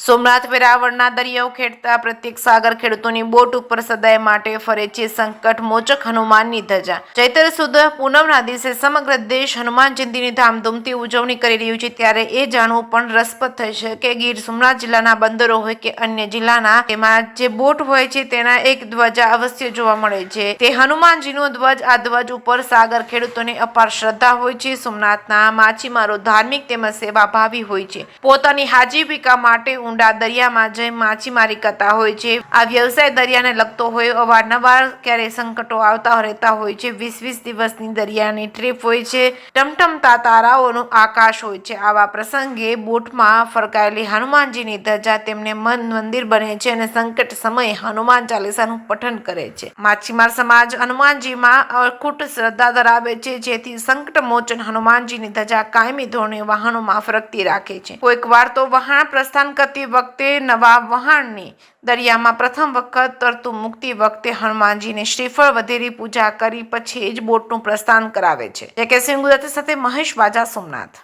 સોમનાથ વેરાવળના દરિયાઓ ખેડતા પ્રત્યેક સાગર ખેડૂતોની બોટ ઉપર સદાય માટે ફરે છે સંકટ મોચક હનુમાનની ધજા। ચૈત્ર સુદ પૂનમના દિવસે સમગ્ર દેશ હનુમાન જયંતીની ધામધૂમથી ઉજવણી કરી રહ્યું છે, ત્યારે એ જાણવું પણ રસપ્રદ થશે કે ગીર સોમનાથ જિલ્લાના બંદરો હોય કે અન્ય જિલ્લાના, તેમાં જે બોટ હોય છે તેના એક ધ્વજા અવશ્ય જોવા મળે છે, તે હનુમાનજીનો ધ્વજ। આ ધ્વજ ઉપર સાગર ખેડૂતોની અપાર શ્રદ્ધા હોય છે। સોમનાથના માછીમારો ધાર્મિક તેમજ સેવાભાવી હોય છે, પોતાની આજીવિકા માટે ઊંડા દરિયામાં જઈ માછીમારી કરતા હોય છે। આ વ્યવસાય દરિયાને લગતો હોય, અવારનવાર ક્યારેય સંકટો આવતા રહેતા હોય છે। 20-20 દિવસની દરિયાની ટ્રીપ હોય છે, ટમટમતા તારાઓનું આકાશ હોય છે। આવા પ્રસંગે બોટમાં ફરકાયેલી હનુમાનજીની ધજા તેમને મંદિર બને છે અને સંકટ સમયે હનુમાન ચાલીસાનું પઠન કરે છે। માછીમાર સમાજ હનુમાનજીમાં અખૂટ શ્રદ્ધા ધરાવે છે, જેથી સંકટ મોચન હનુમાનજીની ધજા કાયમી ધોરણે વહાણોમાં ફરકતી રાખે છે। કોઈક વાર તો વહાણ પ્રસ્થાન કરતી વખતે નવા વહાણની દરિયામાં પ્રથમ વખત તરતું મૂકતી વખતે હનુમાનજીને શ્રીફળ વધેરી પૂજા કરી પછી જ બોટનું પ્રસ્થાન કરાવે છે। જે કે સિંહ ગુજરાતી સાથે મહેશ વાજા, સોમનાથ।